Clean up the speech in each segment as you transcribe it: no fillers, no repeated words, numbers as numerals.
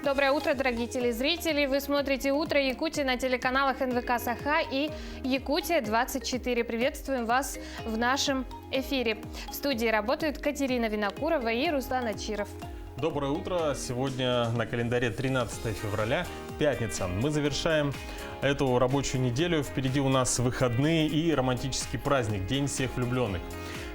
Доброе утро, дорогие телезрители. Вы смотрите «Утро Якутии» на телеканалах НВК «Саха» и «Якутия-24». Приветствуем вас в нашем эфире. В студии работают Катерина Винокурова и Руслан Ачиров. Доброе утро. Сегодня на календаре 13 февраля, пятница. Мы завершаем эту рабочую неделю. Впереди у нас выходные и романтический праздник – День всех влюбленных.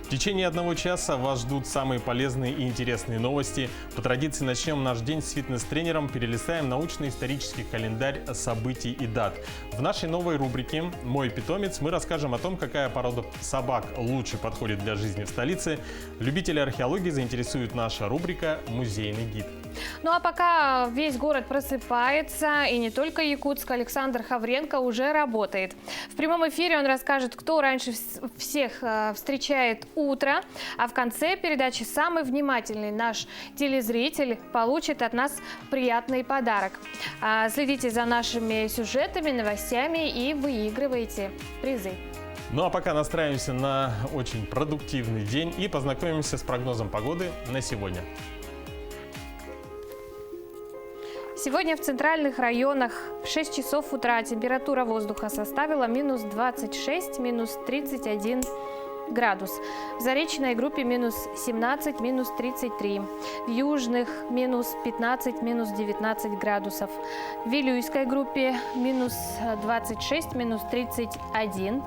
В течение 1 часа вас ждут самые полезные и интересные новости. По традиции начнем наш день с фитнес-тренером, перелистаем научно-исторический календарь событий и дат. В нашей новой рубрике «Мой питомец» мы расскажем о том, какая порода собак лучше подходит для жизни в столице. Любители археологии заинтересует наша рубрика «Музейный гид». Ну а пока весь город просыпается, и не только Якутск, Александр Хавренко уже работает. В прямом эфире он расскажет, кто раньше всех встречает утро, а в конце передачи самый внимательный наш телезритель получит от нас приятный подарок. Следите за нашими сюжетами, новостями и выигрывайте призы. Ну а пока настраиваемся на очень продуктивный день и познакомимся с прогнозом погоды на сегодня. Сегодня в центральных районах в 6 часов утра температура воздуха составила минус 26, минус 31 градус. В Заречной группе минус 17, минус 33. В южных минус 15, минус 19 градусов. В Вилюйской группе минус 26, минус 31.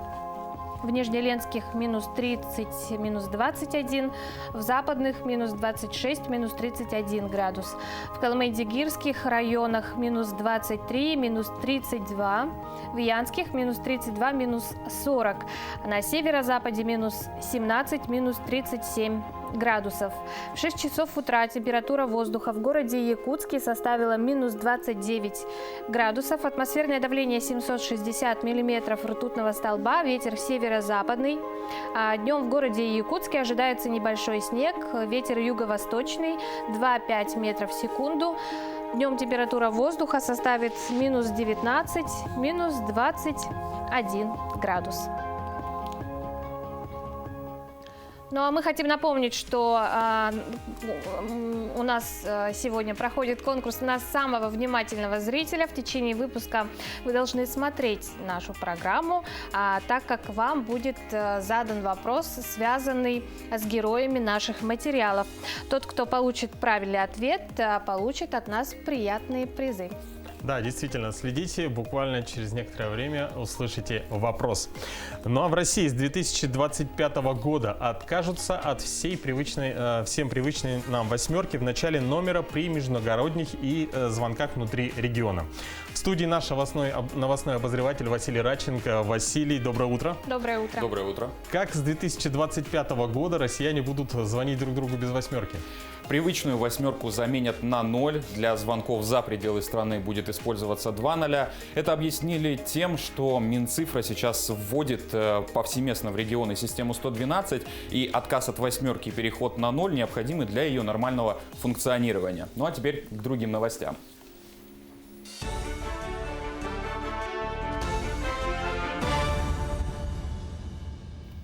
В Нижнеленских минус 30, минус 21, в западных минус 26, минус 31 градус. В Калмыцких районах минус 23, минус 32, в Янских минус 32, минус 40. На северо-западе минус 17, минус 37 градусов. В 6 часов утра температура воздуха в городе Якутске составила минус 29 градусов. Атмосферное давление 760 миллиметров ртутного столба. Ветер северо-западный. Днем в городе Якутске ожидается небольшой снег. Ветер юго-восточный 2,5 метров в секунду. Днем температура воздуха составит минус 19, минус 21 градус. Ну а мы хотим напомнить, что у нас сегодня проходит конкурс на самого внимательного зрителя. В течение выпуска вы должны смотреть нашу программу, так как вам будет задан вопрос, связанный с героями наших материалов. Тот, кто получит правильный ответ, получит от нас приятные призы. Да, действительно, следите, буквально через некоторое время услышите вопрос. Ну а в России с 2025 года откажутся от всем привычной нам восьмерки в начале номера при междугородних и звонках внутри региона. В студии наш новостной обозреватель Василий Радченко. Василий, доброе утро. Доброе утро. Доброе утро. Как с 2025 года россияне будут звонить друг другу без восьмерки? Привычную восьмерку заменят на 0. Для звонков за пределы страны будет использоваться 2 ноля. Это объяснили тем, что Минцифра сейчас вводит повсеместно в регионы систему 112, и отказ от восьмерки и переход на 0 необходимы для ее нормального функционирования. Ну а теперь к другим новостям.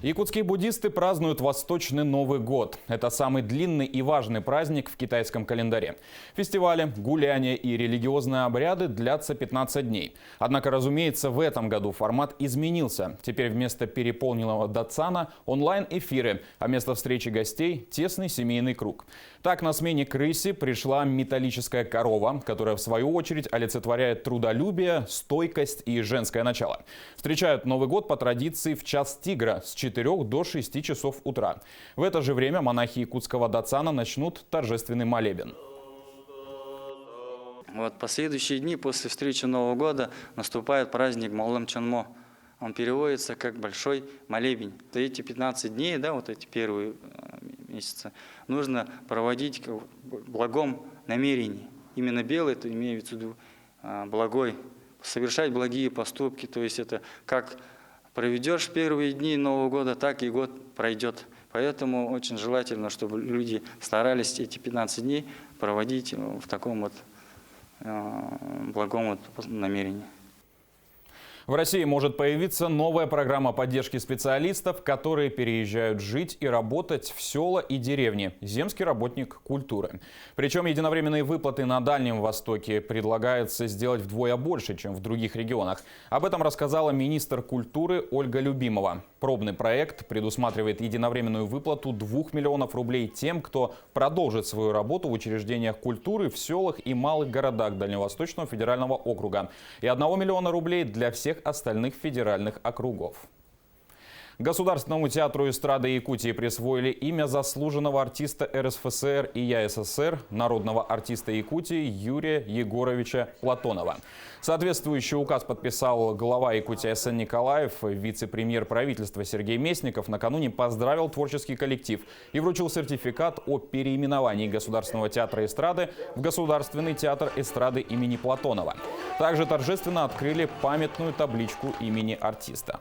Якутские буддисты празднуют Восточный Новый год. Это самый длинный и важный праздник в китайском календаре. Фестивали, гуляния и религиозные обряды длятся 15 дней. Однако, разумеется, в этом году формат изменился. Теперь вместо переполненного датсана онлайн-эфиры, а вместо встречи гостей – тесный семейный круг. Так, на смене крысе пришла металлическая корова, которая в свою очередь олицетворяет трудолюбие, стойкость и женское начало. Встречают Новый год по традиции в час тигра с 4 до 6 часов утра. В это же время монахи якутского датсана начнут торжественный молебен. Вот последующие дни после встречи Нового года наступает праздник Малым Чонмо. Он переводится как большой молебень. Эти 15 дней, да, вот эти первые месяцы, нужно проводить в благом намерении. Именно белый, это имеется в виду благой, совершать благие поступки. То есть это как проведешь первые дни Нового года, так и год пройдет. Поэтому очень желательно, чтобы люди старались эти 15 дней проводить в таком вот благом вот намерении. В России может появиться новая программа поддержки специалистов, которые переезжают жить и работать в села и деревни. Земский работник культуры. Причем единовременные выплаты на Дальнем Востоке предлагается сделать вдвое больше, чем в других регионах. Об этом рассказала министр культуры Ольга Любимова. Пробный проект предусматривает единовременную выплату 2 миллионов рублей тем, кто продолжит свою работу в учреждениях культуры в селах и малых городах Дальневосточного федерального округа, и 1 миллиона рублей для всех остальных федеральных округов. Государственному театру эстрады Якутии присвоили имя заслуженного артиста РСФСР и ЯССР, народного артиста Якутии Юрия Егоровича Платонова. Соответствующий указ подписал глава Якутии СН Николаев. Вице-премьер правительства Сергей Местников накануне поздравил творческий коллектив и вручил сертификат о переименовании Государственного театра эстрады в Государственный театр эстрады имени Платонова. Также торжественно открыли памятную табличку имени артиста.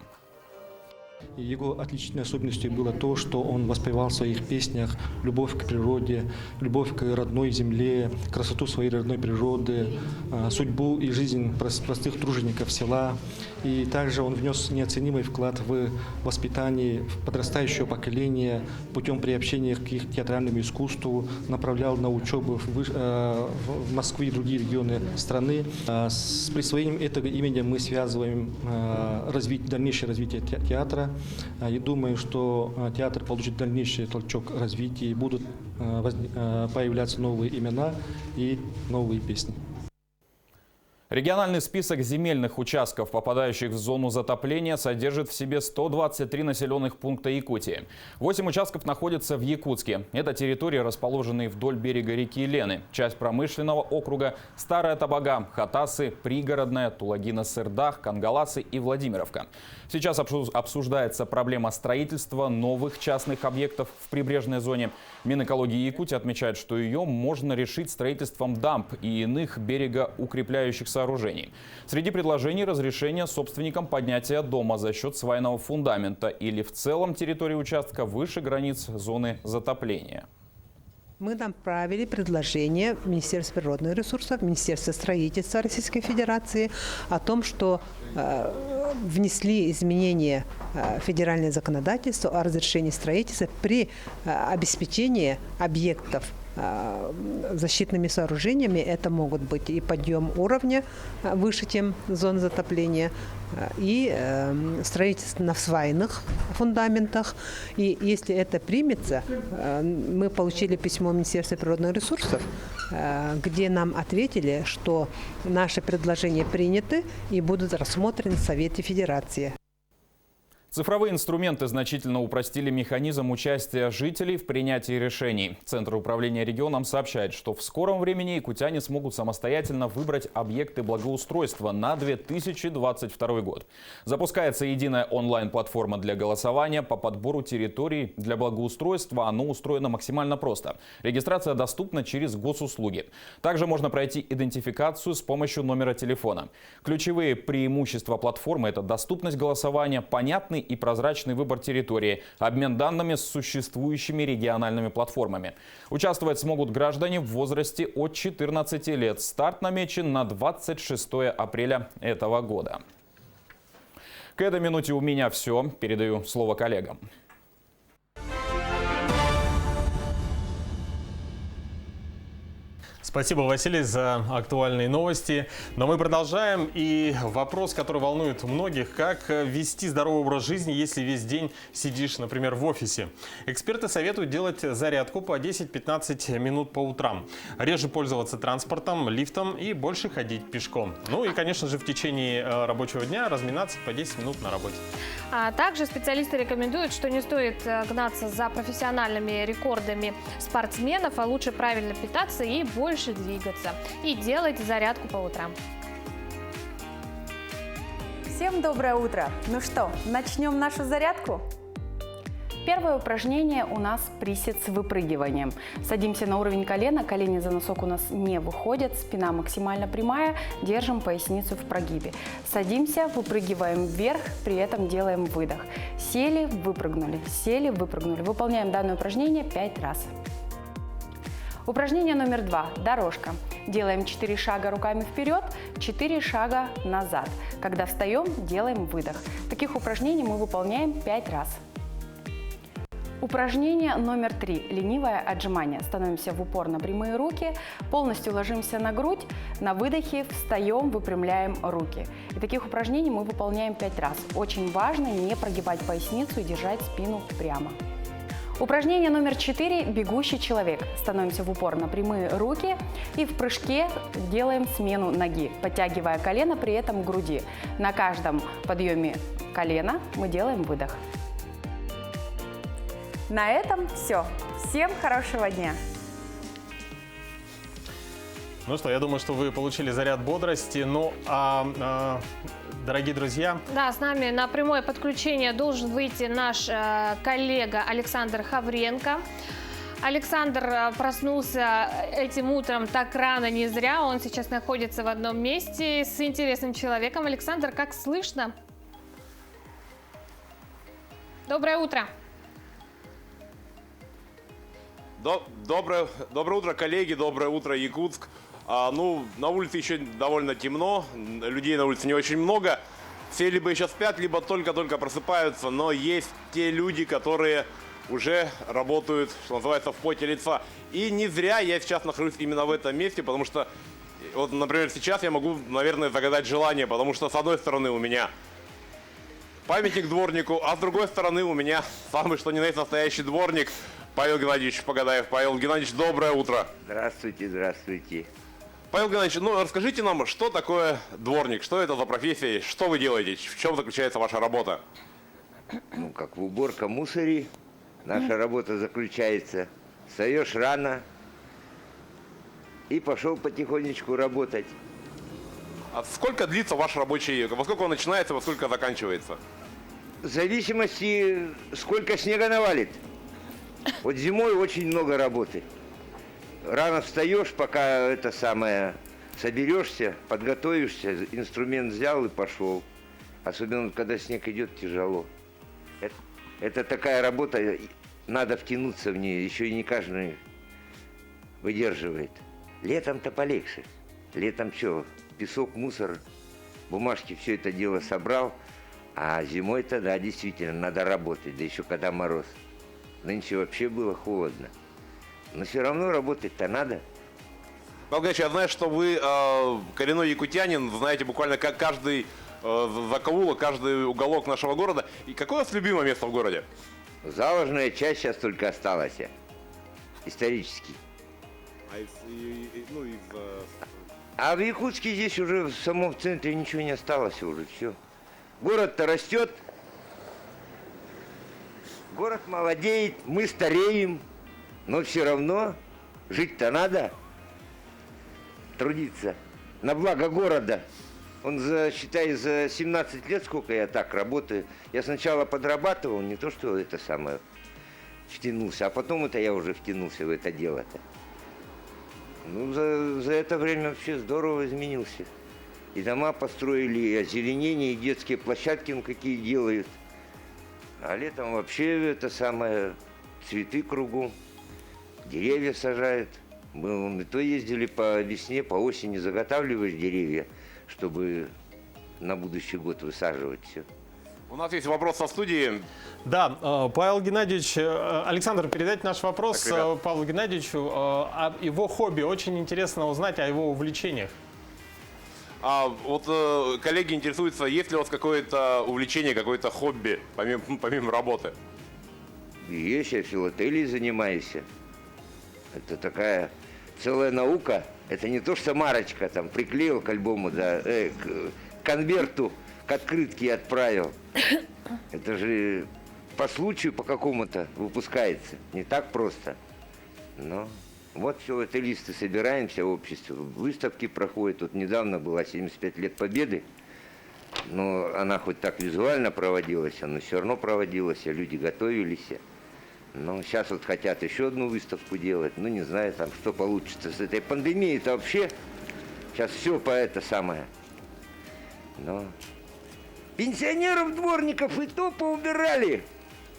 Его отличительной особенностью было то, что он воспевал в своих песнях любовь к природе, любовь к родной земле, красоту своей родной природы, судьбу и жизнь простых тружеников села. И также он внес неоценимый вклад в воспитание подрастающего поколения путем приобщения к их театральному искусству, направлял на учебу в Москву и другие регионы страны. С присвоением этого имени мы связываем дальнейшее развитие театра. И думаю, что театр получит дальнейший толчок развития, и будут появляться новые имена и новые песни. Региональный список земельных участков, попадающих в зону затопления, содержит в себе 123 населенных пункта Якутии. 8 участков находятся в Якутске. Это территории, расположенные вдоль берега реки Лены, часть промышленного округа, Старая Табага, Хатасы, Пригородная, Тулагина-Сырдах, Кангаласы и Владимировка. Сейчас обсуждается проблема строительства новых частных объектов в прибрежной зоне. Минэкологии Якутии отмечает, что ее можно решить строительством дамб и иных берегоукрепляющих сооружений. Среди предложений разрешение собственникам поднятия дома за счет свайного фундамента или в целом территории участка выше границ зоны затопления. Мы направили предложение в Министерство природных ресурсов, Министерство строительства Российской Федерации о том, что внесли изменения в федеральное законодательство о разрешении строительства при обеспечении объектов защитными сооружениями. Это могут быть и подъем уровня выше, чем зона затопления, и строительство на свайных фундаментах. И если это примется, мы получили письмо Министерства природных ресурсов, где нам ответили, что наши предложения приняты и будут рассмотрены в Совете Федерации. Цифровые инструменты значительно упростили механизм участия жителей в принятии решений. Центр управления регионом сообщает, что в скором времени якутяне смогут самостоятельно выбрать объекты благоустройства на 2022 год. Запускается единая онлайн-платформа для голосования по подбору территорий для благоустройства. Оно устроено максимально просто. Регистрация доступна через госуслуги. Также можно пройти идентификацию с помощью номера телефона. Ключевые преимущества платформы – это доступность голосования, понятный и прозрачный выбор территории, обмен данными с существующими региональными платформами. Участвовать смогут граждане в возрасте от 14 лет. Старт намечен на 26 апреля этого года. К этой минуте у меня все. Передаю слово коллегам. Спасибо, Василий, за актуальные новости. Но мы продолжаем. И вопрос, который волнует многих: как вести здоровый образ жизни, если весь день сидишь, например, в офисе? Эксперты советуют делать зарядку по 10-15 минут по утрам. Реже пользоваться транспортом, лифтом и больше ходить пешком. Ну и, конечно же, в течение рабочего дня разминаться по 10 минут на работе. А также специалисты рекомендуют, что не стоит гнаться за профессиональными рекордами спортсменов, а лучше правильно питаться и больше двигаться. И делать зарядку по утрам. Всем доброе утро! Ну что, начнем нашу зарядку? Первое упражнение у нас присед с выпрыгиванием. Садимся на уровень колена, колени за носок у нас не выходят, спина максимально прямая, держим поясницу в прогибе. Садимся, выпрыгиваем вверх, при этом делаем выдох. Сели, выпрыгнули, сели, выпрыгнули. Выполняем данное упражнение 5 раз. Упражнение номер 2. Дорожка. делаем 4 шага руками вперед, 4 шага назад. Когда встаем, делаем выдох. Таких упражнений мы выполняем 5 раз. Упражнение номер 3. Ленивое отжимание. Становимся в упор на прямые руки, полностью ложимся на грудь, на выдохе встаем, выпрямляем руки. И таких упражнений мы выполняем 5 раз. Очень важно не прогибать поясницу и держать спину прямо. Упражнение номер 4. Бегущий человек. Становимся в упор на прямые руки и в прыжке делаем смену ноги, подтягивая колено при этом к груди. На каждом подъеме колена мы делаем выдох. На этом все. Всем хорошего дня! Ну что, я думаю, что вы получили заряд бодрости. Ну, дорогие друзья, Да, с нами на прямое подключение должен выйти наш коллега Александр Хавренко. Александр проснулся этим утром так рано не зря. Он сейчас находится в одном месте с интересным человеком. Александр, как слышно? Доброе утро. Доброе утро, коллеги, доброе утро, Якутск. На улице еще довольно темно, людей на улице не очень много. Все либо еще спят, либо только-только просыпаются, но есть те люди, которые уже работают, что называется, в поте лица. И не зря я сейчас нахожусь именно в этом месте, потому что, вот, например, сейчас я могу, наверное, загадать желание, потому что, с одной стороны, у меня памятник дворнику, а с другой стороны, у меня самый что ни на есть настоящий дворник, Павел Геннадьевич Погадаев. Павел Геннадьевич, доброе утро. Здравствуйте, здравствуйте. Павел Геннадьевич, расскажите нам, что такое дворник, что это за профессия, что вы делаете, в чем заключается ваша работа? Как в уборка мусори, наша работа заключается. Встаешь рано и пошел потихонечку работать. А сколько длится ваш рабочий, во сколько он начинается, во сколько заканчивается? В зависимости, сколько снега навалит. Вот зимой очень много работы. Рано встаешь, пока соберешься, подготовишься, инструмент взял и пошел. Особенно, когда снег идет, тяжело. Это такая работа, надо втянуться в нее, еще и не каждый выдерживает. Летом-то полегче. Летом что, песок, мусор, бумажки, все это дело собрал. А зимой-то, да, действительно, надо работать, да еще когда мороз. Нынче вообще было холодно. Но все равно работать-то надо. Павел Геннадьевич, я знаю, что вы коренной якутянин, знаете буквально как каждый закоулок, каждый уголок нашего города. И какое у вас любимое место в городе? Заложная часть сейчас только осталась. Исторически. А в Якутске здесь уже в самом центре ничего не осталось уже. Все. Город-то растет. Город молодеет, мы стареем, но все равно жить-то надо, трудиться на благо города. Он, считай, за 17 лет, сколько я так работаю, я сначала подрабатывал, не то что втянулся, а потом я уже втянулся в это дело-то. За это время вообще здорово изменился. И дома построили, и озеленение, и детские площадки какие делают. А летом вообще цветы кругом, деревья сажают. Мы то ездили по весне, по осени, заготавливаешь деревья, чтобы на будущий год высаживать все. У нас есть вопрос со студии. Да, Павел Геннадьевич, Александр, передайте наш вопрос Так, Павлу Геннадьевичу. О его хобби, очень интересно узнать о его увлечениях. Коллеги интересуются, есть ли у вас какое-то увлечение, какое-то хобби, помимо работы? Есть, я филателией занимаюсь. Это такая целая наука. Это не то, что марочка там приклеил к альбому, да, к конверту, к открытке и отправил. Это же по случаю, по какому-то выпускается. Не так просто. Но вот филателисты собираемся в обществе. Выставки проходят. Тут недавно было 75 лет Победы. Но она хоть так визуально проводилась, но все равно проводилась, люди готовились. Но сейчас вот хотят еще одну выставку делать. Ну, не знаю, там, что получится с этой пандемией-то вообще. Сейчас все по это самое. Но пенсионеров, дворников и то поубирали.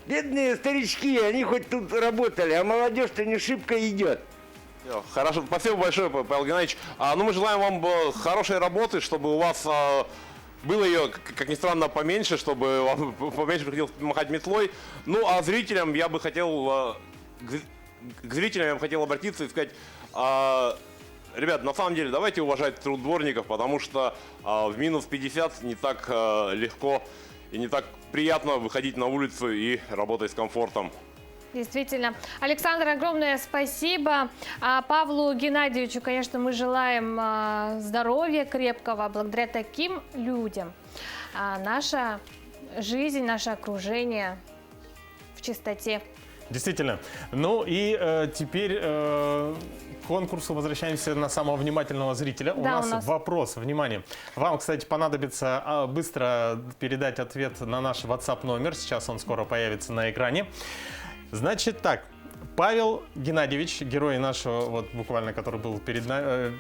Бедные старички, они хоть тут работали, а молодежь-то не шибко идет. Хорошо, спасибо большое, Павел Геннадьевич. Ну, мы желаем вам хорошей работы, чтобы у вас было ее, как ни странно, поменьше, чтобы вам поменьше приходилось махать метлой. Ну, а зрителям я бы хотел, к зрителям я бы хотел обратиться и сказать, ребят, на самом деле, давайте уважать труд дворников, потому что в минус 50 не так легко и не так приятно выходить на улицу и работать с комфортом. Действительно. Александр, огромное спасибо. А Павлу Геннадьевичу, конечно, мы желаем здоровья крепкого. Благодаря таким людям наша жизнь, наше окружение в чистоте. Действительно. Ну и теперь к конкурсу возвращаемся на самого внимательного зрителя. У нас вопрос. Внимание. Вам, кстати, понадобится быстро передать ответ на наш WhatsApp номер. Сейчас он скоро появится на экране. Значит так, Павел Геннадьевич, герой нашего, вот буквально, который был перед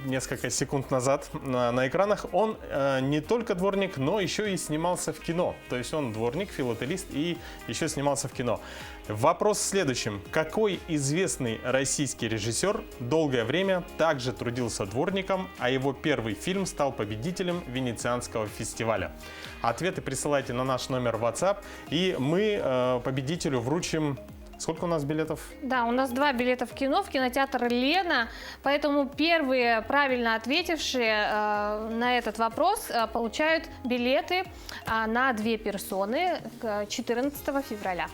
несколько секунд назад на экранах, он не только дворник, но еще и снимался в кино. То есть он дворник, филателист и еще снимался в кино. Вопрос в следующем. Какой известный российский режиссер долгое время также трудился дворником, а его первый фильм стал победителем Венецианского фестиваля? Ответы присылайте на наш номер WhatsApp, и мы победителю вручим... Сколько у нас билетов? Да, у нас 2 билета в кино, в кинотеатр «Лена». Поэтому первые правильно ответившие на этот вопрос получают билеты на 2 персоны 14 февраля.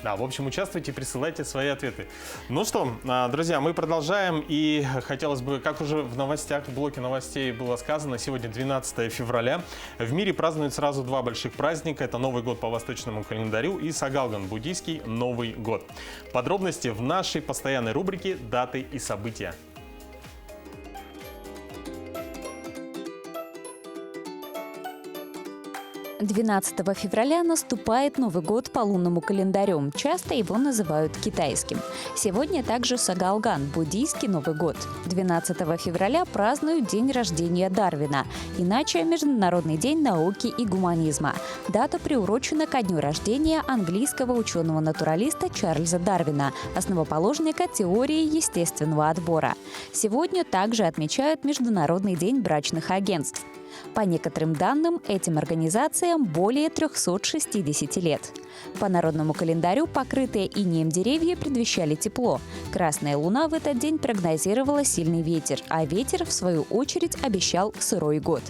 Да, в общем, участвуйте, присылайте свои ответы. Ну что, друзья, мы продолжаем. И хотелось бы, как уже в новостях, в блоке новостей было сказано, сегодня 12 февраля. В мире празднуют сразу 2 больших праздника. Это Новый год по восточному календарю и Сагалган, буддийский Новый год. Подробности в нашей постоянной рубрике «Даты и события». 12 февраля наступает Новый год по лунному календарю. Часто его называют китайским. Сегодня также Сагалган, буддийский Новый год. 12 февраля празднуют день рождения Дарвина, иначе Международный день науки и гуманизма. Дата приурочена ко дню рождения английского ученого-натуралиста Чарльза Дарвина, основоположника теории естественного отбора. Сегодня также отмечают Международный день брачных агентств. По некоторым данным, этим организациям более 360 лет. По народному календарю покрытые инеем деревья предвещали тепло. Красная луна в этот день прогнозировала сильный ветер, а ветер, в свою очередь, обещал сырой год.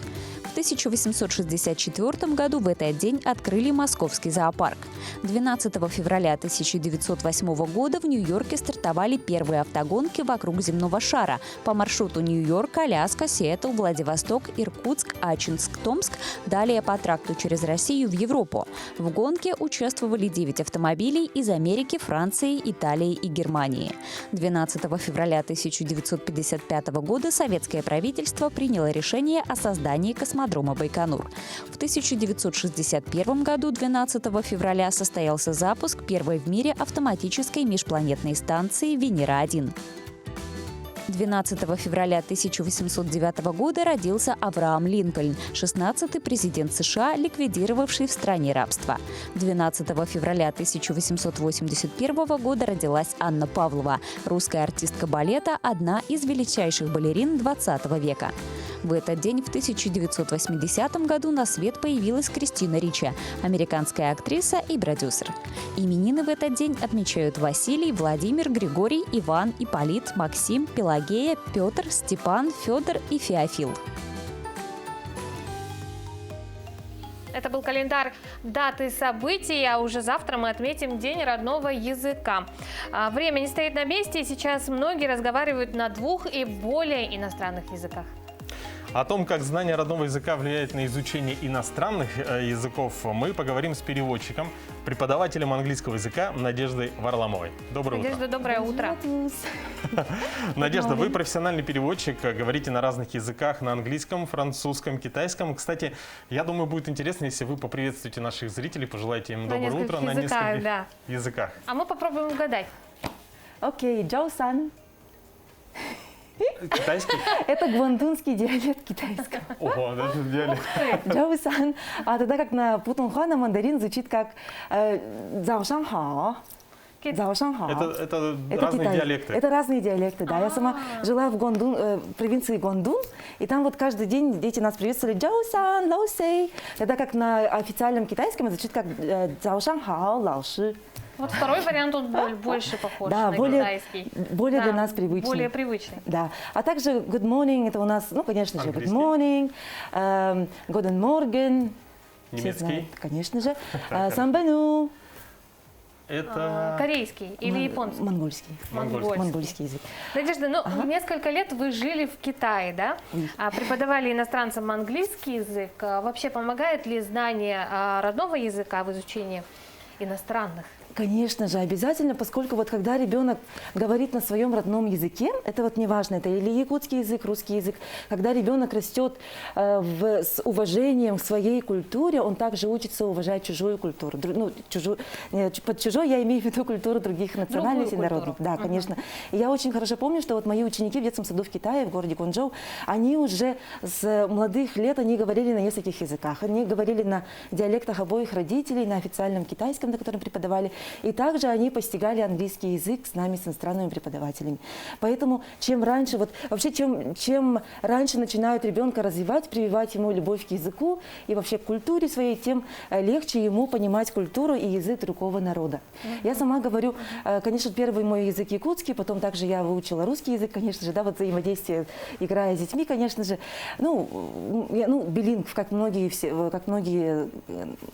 В 1864 году в этот день открыли Московский зоопарк. 12 февраля 1908 года в Нью-Йорке стартовали первые автогонки вокруг земного шара по маршруту Нью-Йорк, Аляска, Сиэтл, Владивосток, Иркутск, Ачинск, Томск, далее по тракту через Россию в Европу. В гонке участвовали 9 автомобилей из Америки, Франции, Италии и Германии. 12 февраля 1955 года советское правительство приняло решение о создании космодрома Байконур. В 1961 году, 12 февраля, состоялся запуск первой в мире автоматической межпланетной станции «Венера-1». 12 февраля 1809 года родился Авраам Линкольн, 16-й президент США, ликвидировавший в стране рабство. 12 февраля 1881 года родилась Анна Павлова, русская артистка балета, одна из величайших балерин XX века. В этот день, в 1980 году, на свет появилась Кристина Ричи, американская актриса и продюсер. Именины в этот день отмечают Василий, Владимир, Григорий, Иван, Ипполит, Максим, Пелагея, Петр, Степан, Федор и Феофил. Это был календарь даты событий, а уже завтра мы отметим День родного языка. Время не стоит на месте, и сейчас многие разговаривают на 2 и более иностранных языках. О том, как знание родного языка влияет на изучение иностранных языков, мы поговорим с переводчиком, преподавателем английского языка Надеждой Варламовой. Доброе утро. Надежда, доброе утро. Надежда, вы профессиональный переводчик, говорите на разных языках, на английском, французском, китайском. Кстати, я думаю, будет интересно, если вы поприветствуете наших зрителей, пожелаете им доброе утро на нескольких языках. А мы попробуем угадать. Окей, Джоусан. Китайский? Это гвандунский диалект китайского. Ого, даже диалект. Джоусан. А тогда как на путунхуа, на мандарин звучит как «Заошанхао». Заошанхао. Это разные диалекты. Это разные диалекты, да. Я сама жила в провинции Гуандун, и там вот каждый день дети нас приветствовали «Джоусан, лаосей». Это как на официальном китайском звучит как «Заошанхао, лаоши». Вот второй вариант, он больше похож Да, на более китайский. для нас привычный. Более привычный. Да. А также good morning, это у нас, ну, конечно же, good Английский. morning, guten Morgen. Все Немецкий. знают, конечно же. Самбану. Это Корейский или японский? Монгольский. Монгольский язык. Надежда, несколько лет вы жили в Китае, да? Преподавали иностранцам английский язык. Вообще помогает ли знание родного языка в изучении иностранных? Конечно же, обязательно, поскольку вот когда ребенок говорит на своем родном языке, это вот неважно, это или якутский язык, русский язык, когда ребенок растет с уважением к своей культуре, он также учится уважать чужую культуру. Ну, под чужой я имею в виду культуру других национальностей, народов. Да, конечно. И я очень хорошо помню, что вот мои ученики в детском саду в Китае, в городе Гуанчжоу, они уже с молодых лет, они говорили на нескольких языках. Они говорили на диалектах обоих родителей, на официальном китайском, на котором преподавали. И также они постигали английский язык с нами, с иностранными преподавателями. Поэтому чем раньше, вот вообще чем раньше начинают ребенка развивать, прививать ему любовь к языку и вообще к культуре своей, тем легче ему понимать культуру и язык другого народа. Я сама говорю, конечно, первый мой язык якутский, потом также я выучила русский язык, конечно же, да, вот взаимодействие, играя с детьми, конечно же. Я билингв, как многие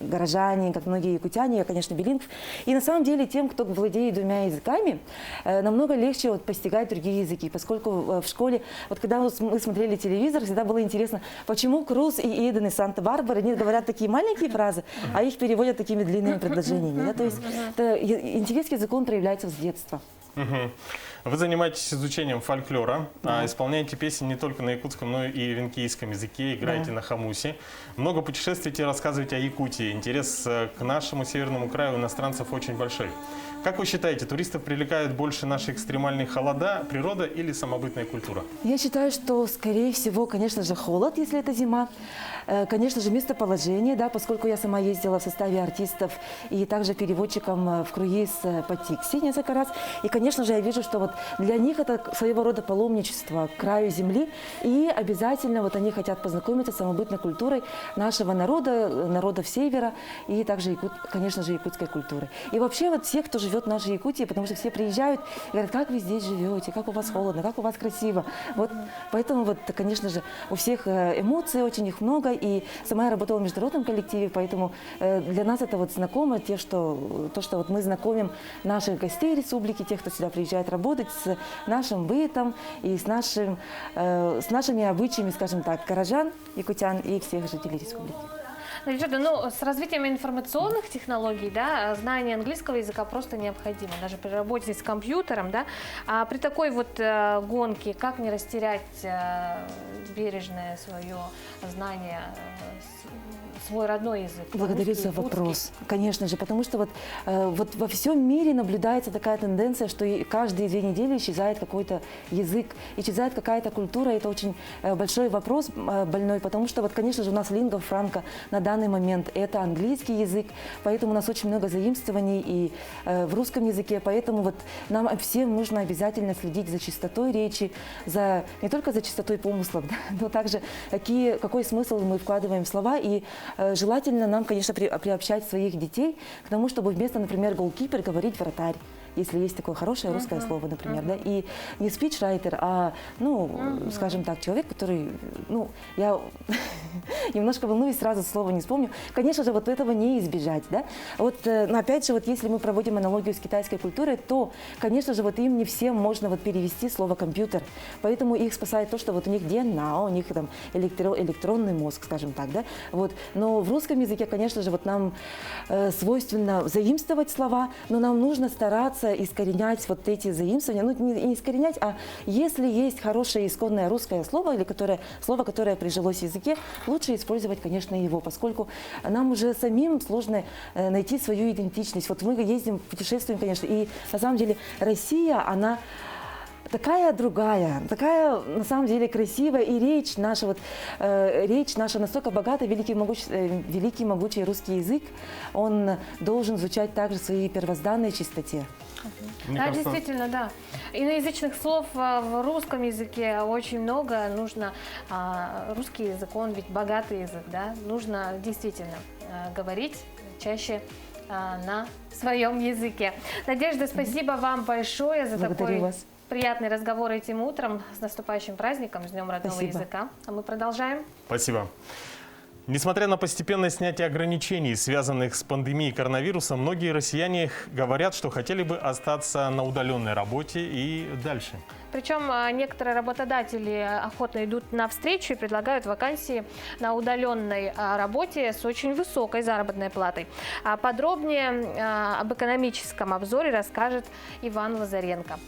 горожане, как многие якутяне, я, конечно, билингв. И на самом деле тем, кто владеет двумя языками, намного легче вот постигать другие языки, поскольку в школе, вот когда мы смотрели телевизор, всегда было интересно, почему Круз и Эйден из Санта-Барбары, они говорят такие маленькие фразы, а их переводят такими длинными предложениями. Да? То есть интерес к языку, он проявляется с детства. Вы занимаетесь изучением фольклора, исполняете песни не только на якутском, но и венкийском языке, играете на хомусе. Много путешествуете, рассказываете о Якутии. Интерес к нашему северному краю у иностранцев очень большой. Как вы считаете, туристов привлекают больше наши экстремальные холода, природа или самобытная культура? Я считаю, что, скорее всего, конечно же, холод, если это зима. Конечно же, местоположение, да, поскольку я сама ездила в составе артистов и также переводчиком в круиз по Тикси несколько раз. И, конечно же, я вижу, что вот для них это своего рода паломничество к краю земли. И обязательно вот они хотят познакомиться с самобытной культурой нашего народа, народов севера и также, конечно же, якутской культуры. И вообще вот все, кто живет в нашей Якутии, потому что все приезжают и говорят, как вы здесь живете, как у вас холодно, как у вас красиво. Вот, поэтому, вот, конечно же, у всех эмоций очень их много. И сама я работала в международном коллективе, поэтому для нас это вот знакомо, то, что вот мы знакомим наших гостей республики, тех, кто сюда приезжает работать, с нашим бытом и с нашими обычаями, скажем так, горожан, якутян и всех жителей республики. Надежда, с развитием информационных технологий, да, знание английского языка просто необходимо, даже при работе с компьютером, да. А при такой вот гонке, как не растерять бережное свое знание, свой родной язык? Благодарю за вопрос. Конечно же, потому что вот во всем мире наблюдается такая тенденция, что каждые 2 недели исчезает какой-то язык, исчезает какая-то культура. Это очень большой вопрос, больной, потому что, вот, конечно же, у нас лингва франка на данный момент это английский язык, поэтому у нас очень много заимствований и в русском языке, поэтому вот нам всем нужно обязательно следить за чистотой речи, не только за чистотой помыслов, да, но также какой смысл мы вкладываем в слова. И желательно нам, конечно, приобщать своих детей к тому, чтобы вместо, например, голкипер говорить вратарь, если есть такое хорошее русское слово, например, да, и не спичрайтер, а, скажем так, человек, который, я немножко волнуюсь, сразу слово не вспомню. Конечно же, вот этого не избежать, да. Вот, но опять же, вот если мы проводим аналогию с китайской культурой, то, конечно же, вот им не всем можно вот перевести слово компьютер, поэтому их спасает то, что вот у них у них там электронный мозг, скажем так, да, вот. Но в русском языке, конечно же, вот нам свойственно заимствовать слова, но нам нужно стараться искоренять вот эти заимствования, не искоренять, а если есть хорошее исконное русское слово или слово, которое прижилось в языке, лучше использовать, конечно, его, поскольку нам уже самим сложно найти свою идентичность. Вот мы ездим, путешествуем, конечно, и на самом деле Россия, она такая другая, такая на самом деле красивая. И речь наша настолько богатая, великий могучий русский язык, он должен звучать также в своей первозданной чистоте. Да, действительно, да. Иноязычных слов в русском языке очень много. Нужно русский язык, он ведь богатый язык, да. Нужно действительно говорить чаще на своем языке. Надежда, спасибо вам большое за такой приятный разговор этим утром. С наступающим праздником, с Днем родного языка. А мы продолжаем. Спасибо. Несмотря на постепенное снятие ограничений, связанных с пандемией коронавируса, многие россияне говорят, что хотели бы остаться на удаленной работе и дальше. Причем некоторые работодатели охотно идут навстречу и предлагают вакансии на удаленной работе с очень высокой заработной платой. Подробнее об экономическом обзоре расскажет Иван Лазаренко.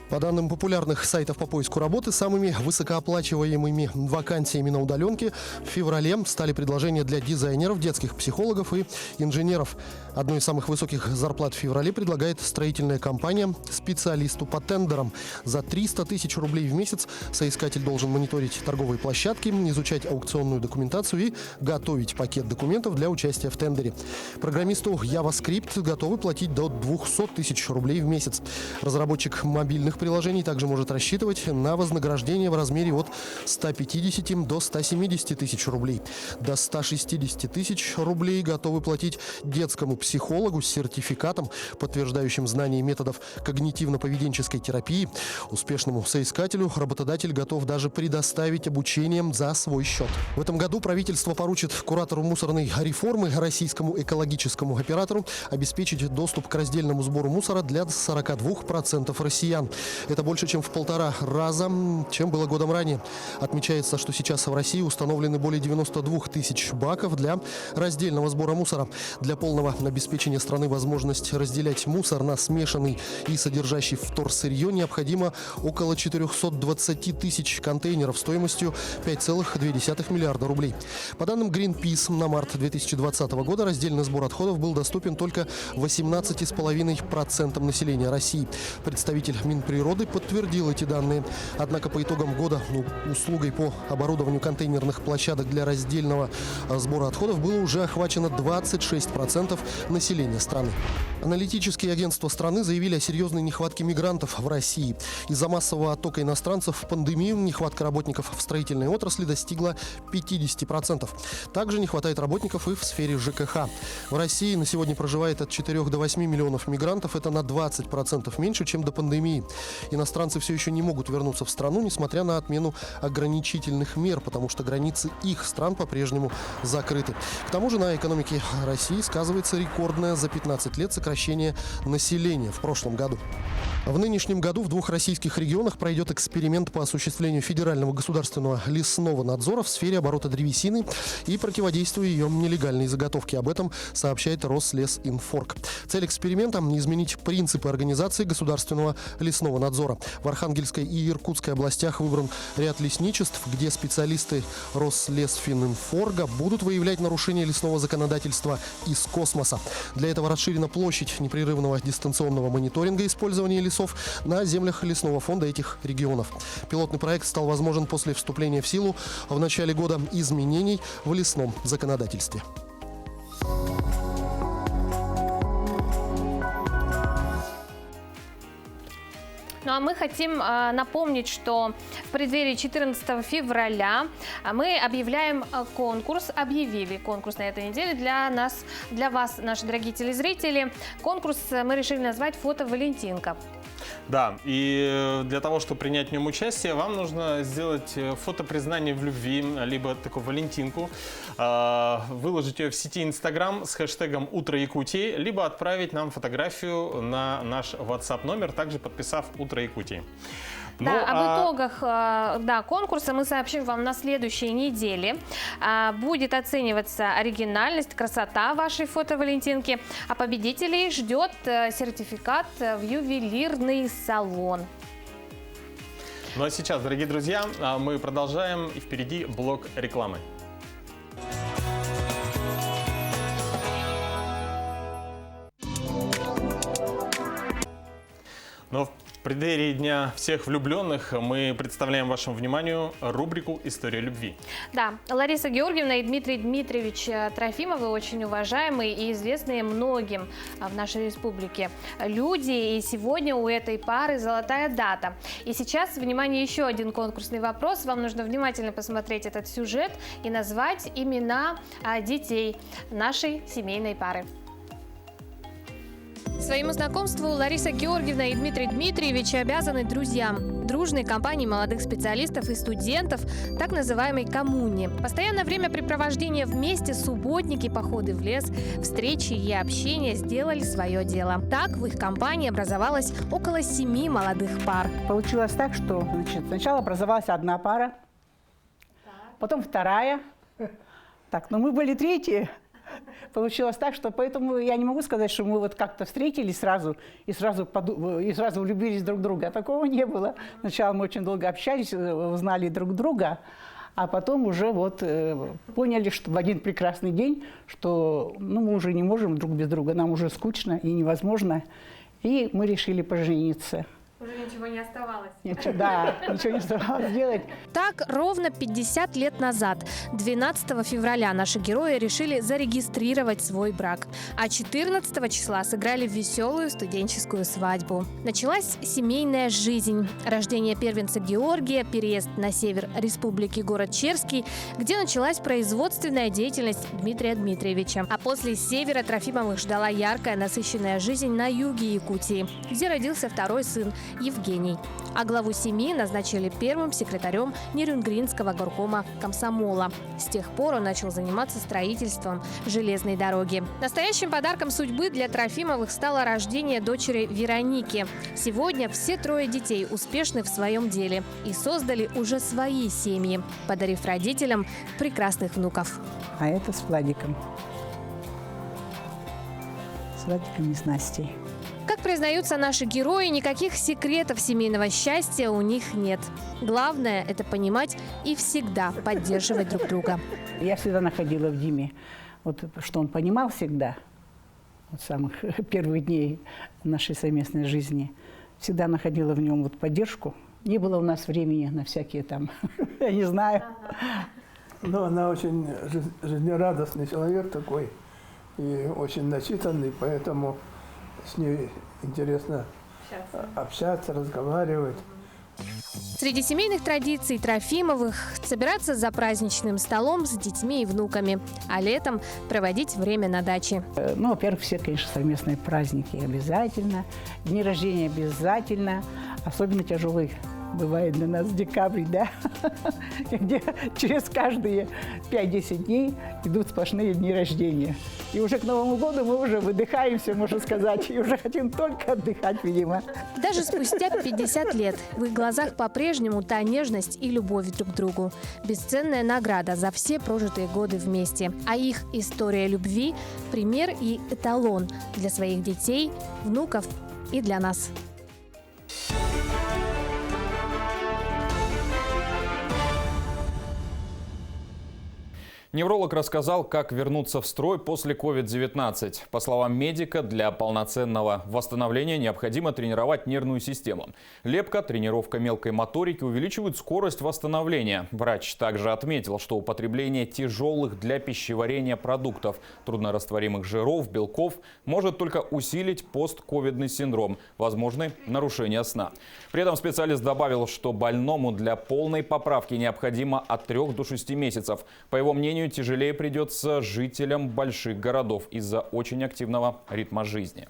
По данным популярных сайтов по поиску работы, самыми высокооплачиваемыми вакансиями на удаленке в феврале стали предложения для дизайнеров, детских психологов и инженеров. Одну из самых высоких зарплат в феврале предлагает строительная компания специалисту по тендерам. За 300 тысяч рублей в месяц соискатель должен мониторить торговые площадки, изучать аукционную документацию и готовить пакет документов для участия в тендере. Программисту JavaScript готовы платить до 200 тысяч рублей в месяц. Разработчик мобильных приложений также может рассчитывать на вознаграждение в размере от 150 до 170 тысяч рублей. До 160 тысяч рублей готовы платить детскому психологу с сертификатом, подтверждающим знание методов когнитивно-поведенческой терапии. Успешному соискателю работодатель готов даже предоставить обучение за свой счет. В этом году правительство поручит куратору мусорной реформы, российскому экологическому оператору, обеспечить доступ к раздельному сбору мусора для 42% россиян. Это больше, чем в 1,5 раза, чем было годом ранее. Отмечается, что сейчас в России установлены более 92 тысяч баков для раздельного сбора мусора. Для полного обеспечения страны возможность разделять мусор на смешанный и содержащий вторсырье необходимо около 420 тысяч контейнеров стоимостью 5,2 миллиарда рублей. По данным Greenpeace, на март 2020 года раздельный сбор отходов был доступен только 18,5% населения России. Представитель Минприроды подтвердил эти данные. Однако по итогам года услугой по оборудованию контейнерных площадок для раздельного сбора отходов было уже охвачено 26% населения страны. Аналитические агентства страны заявили о серьезной нехватке мигрантов в России. Из-за массового оттока иностранцев в пандемию нехватка работников в строительной отрасли достигла 50%. Также не хватает работников и в сфере ЖКХ. В России на сегодня проживает от 4 до 8 миллионов мигрантов. Это на 20% меньше, чем до пандемии. Иностранцы все еще не могут вернуться в страну, несмотря на отмену ограничительных мер, потому что границы их стран по-прежнему закрыты. К тому же на экономике России сказывается рекордное за 15 лет сокращение населения в прошлом году. В нынешнем году в 2 российских регионах пройдет эксперимент по осуществлению федерального государственного лесного надзора в сфере оборота древесины и противодействию ее нелегальной заготовки. Об этом сообщает Рослесинформ. Цель эксперимента – изменить принципы организации государственного лесного надзора. В Архангельской и Иркутской областях выбран ряд лесничеств, где специалисты Рослесфининформа будут выявлять нарушения лесного законодательства из космоса. Для этого расширена площадь непрерывного дистанционного мониторинга использования лесов на землях лесного фонда этих регионов. Пилотный проект стал возможен после вступления в силу в начале года изменений в лесном законодательстве. Ну а мы хотим напомнить, что в преддверии 14 февраля мы объявляем конкурс, объявили конкурс на этой неделе для вас, наши дорогие телезрители. Конкурс мы решили назвать «Фото-Валентинка». Да, и для того, чтобы принять в нем участие, вам нужно сделать фото признания в любви, либо такую валентинку, выложить ее в сети Instagram с хэштегом «Утро Якутии», либо отправить нам фотографию на наш WhatsApp номер, также подписав «Утро Якутии». Об итогах конкурса мы сообщим вам на следующей неделе. Будет оцениваться оригинальность, красота вашей фото-валентинки, а победителей ждет сертификат в ювелирный салон. Ну а сейчас, дорогие друзья, мы продолжаем, и впереди блок рекламы. Но в преддверии Дня всех влюбленных мы представляем вашему вниманию рубрику «История любви». Да, Лариса Георгиевна и Дмитрий Дмитриевич Трофимовы очень уважаемые и известные многим в нашей республике люди. И сегодня у этой пары золотая дата. И сейчас, внимание, еще один конкурсный вопрос. Вам нужно внимательно посмотреть этот сюжет и назвать имена детей нашей семейной пары. Своему знакомству Лариса Георгиевна и Дмитрий Дмитриевич обязаны друзьям, дружной компании молодых специалистов и студентов, так называемой коммуне. Постоянное времяпрепровождение вместе, субботники, походы в лес, встречи и общение сделали свое дело. Так в их компании образовалось около 7 молодых пар. Получилось так, что сначала образовалась одна пара, потом вторая. Так, но мы были третьи. Получилось так, что поэтому я не могу сказать, что мы вот как-то встретились сразу и сразу влюбились друг в друга. Такого не было. Сначала мы очень долго общались, узнали друг друга, а потом уже вот поняли, что в один прекрасный день, что мы уже не можем друг без друга, нам уже скучно и невозможно, и мы решили пожениться. Уже ничего не оставалось. Ничего не оставалось делать. Так, ровно 50 лет назад, 12 февраля, наши герои решили зарегистрировать свой брак. А 14 числа сыграли веселую студенческую свадьбу. Началась семейная жизнь. Рождение первенца Георгия, переезд на север республики, город Черский, где началась производственная деятельность Дмитрия Дмитриевича. А после севера Трофимовых ждала яркая, насыщенная жизнь на юге Якутии, где родился второй сын Евгений. А главу семьи назначили первым секретарем Нерюнгринского горкома комсомола. С тех пор он начал заниматься строительством железной дороги. Настоящим подарком судьбы для Трофимовых стало рождение дочери Вероники. Сегодня все 3 детей успешны в своем деле и создали уже свои семьи, подарив родителям прекрасных внуков. А это с Владиком. С Владиком и с Настей. Как признаются наши герои, никаких секретов семейного счастья у них нет. Главное – это понимать и всегда поддерживать друг друга. Я всегда находила в Диме, вот, что он понимал всегда, вот, с самых первых дней нашей совместной жизни, всегда находила в нем вот поддержку. Не было у нас времени на всякие там, я не знаю. Но она очень жизнерадостный человек такой и очень начитанный, поэтому с ней интересно общаться, разговаривать. Среди семейных традиций Трофимовых собираться за праздничным столом с детьми и внуками, а летом проводить время на даче. Ну, во-первых, все, конечно, совместные праздники обязательно, дни рождения обязательно, особенно тяжелый бывает для нас декабрь, да, где через каждые 5-10 дней идут сплошные дни рождения. И уже к Новому году мы уже выдыхаемся, можно сказать, и уже хотим только отдыхать, видимо. Даже спустя 50 лет в их глазах по-прежнему та нежность и любовь друг к другу. Бесценная награда за все прожитые годы вместе. А их история любви – пример и эталон для своих детей, внуков и для нас. Невролог рассказал, как вернуться в строй после COVID-19. По словам медика, для полноценного восстановления необходимо тренировать нервную систему. Лепка, тренировка мелкой моторики увеличивают скорость восстановления. Врач также отметил, что употребление тяжелых для пищеварения продуктов, труднорастворимых жиров, белков может только усилить постковидный синдром, возможны нарушения сна. При этом специалист добавил, что больному для полной поправки необходимо от 3 до 6 месяцев. По его мнению, тяжелее придется жителям больших городов из-за очень активного ритма жизни.